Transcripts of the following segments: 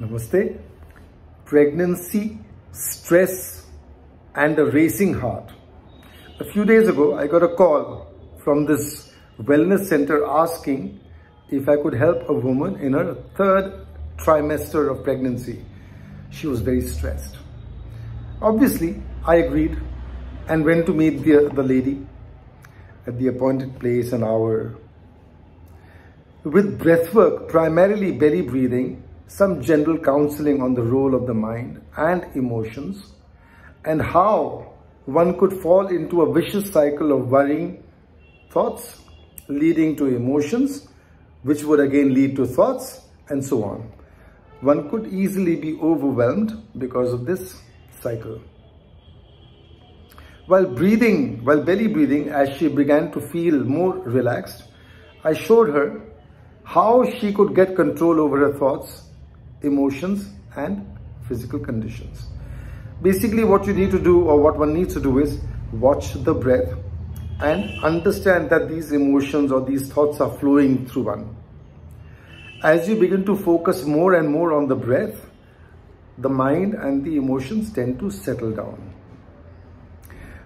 Namaste. Pregnancy, stress, and a racing heart. A few days ago, I got a call from this wellness center asking if I could help a woman in her third trimester of pregnancy. She was very stressed. Obviously, I agreed and went to meet the lady at the appointed place and hour. With breathwork, primarily belly breathing, some general counseling on the role of the mind and emotions, and how one could fall into a vicious cycle of worrying thoughts leading to emotions, which would again lead to thoughts, and so on. One could easily be overwhelmed because of this cycle. While belly breathing, as she began to feel more relaxed, I showed her how she could get control over her thoughts, emotions, and physical conditions. Basically, what you need to do, or what one needs to do, is watch the breath and understand that these emotions or these thoughts are flowing through one. As you begin to focus more and more on the breath, the mind and the emotions tend to settle down.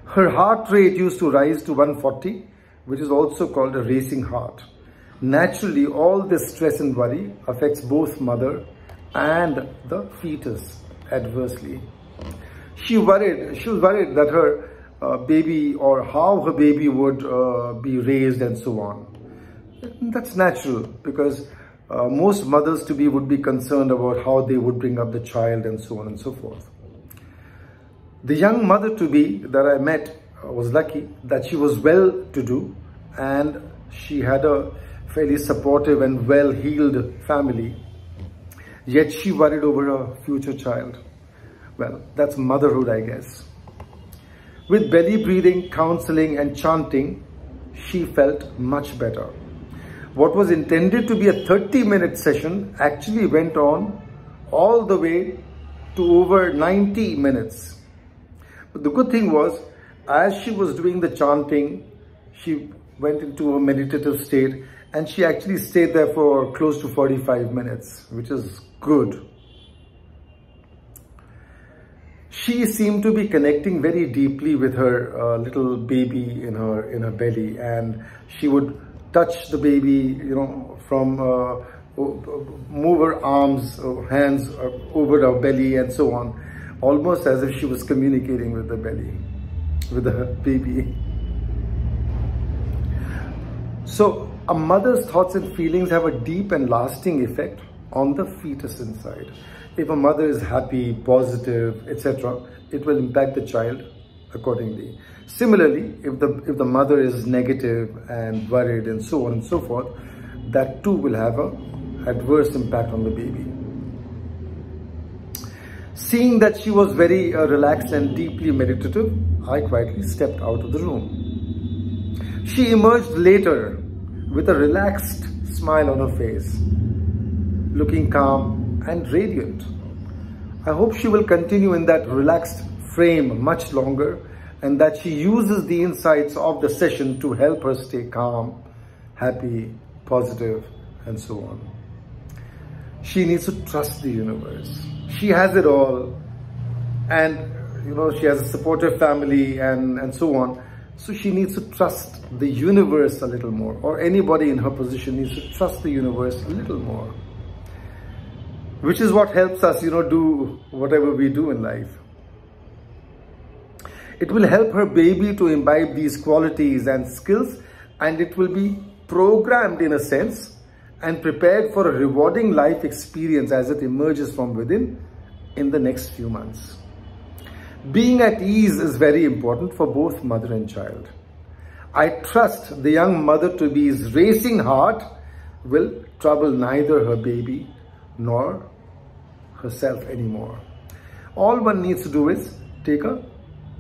Her heart rate used to rise to 140, which is also called a racing heart. Naturally, all this stress and worry affects both mother and the fetus adversely. She was worried that her baby, or how her baby would be raised and so on. That's natural, because most mothers-to-be would be concerned about how they would bring up the child and so on and so forth. The young mother-to-be that I met was lucky that she was well-to-do and she had a fairly supportive and well-heeled family. Yet she worried over her future child. Well, that's motherhood, I guess. With belly breathing, counseling, and chanting, she felt much better. What was intended to be a 30-minute session actually went on all the way to over 90 minutes. But the good thing was, as she was doing the chanting, she went into a meditative state, and she actually stayed there for close to 45 minutes, which is good. She seemed to be connecting very deeply with her little baby in her belly, and she would touch the baby, from move her arms or hands over her belly and so on, almost as if she was communicating with the belly, with the baby. So a mother's thoughts and feelings have a deep and lasting effect on the fetus inside. If a mother is happy, positive, etc., it will impact the child accordingly. Similarly, if the mother is negative and worried and so on and so forth, that too will have an adverse impact on the baby. Seeing that she was very relaxed and deeply meditative, I quietly stepped out of the room. She emerged later with a relaxed smile on her face, looking calm and radiant. I hope she will continue in that relaxed frame much longer, and that she uses the insights of the session to help her stay calm, happy, positive, and so on. She needs to trust the universe. She has it all, and she has a supportive family and so on. So she needs to trust the universe a little more, or anybody in her position needs to trust the universe a little more, which is what helps us, do whatever we do in life. It will help her baby to imbibe these qualities and skills, and it will be programmed in a sense and prepared for a rewarding life experience as it emerges from within in the next few months. Being at ease is very important for both mother and child. I trust the young mother-to-be's racing heart will trouble neither her baby nor herself anymore. All one needs to do is take a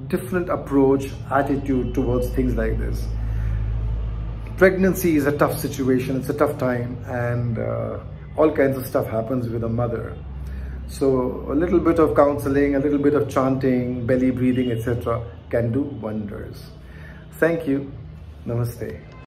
different approach, attitude towards things like this. Pregnancy is a tough situation, it's a tough time, and all kinds of stuff happens with a mother. So a little bit of counseling, a little bit of chanting, belly breathing, etc. can do wonders. Thank you. Namaste.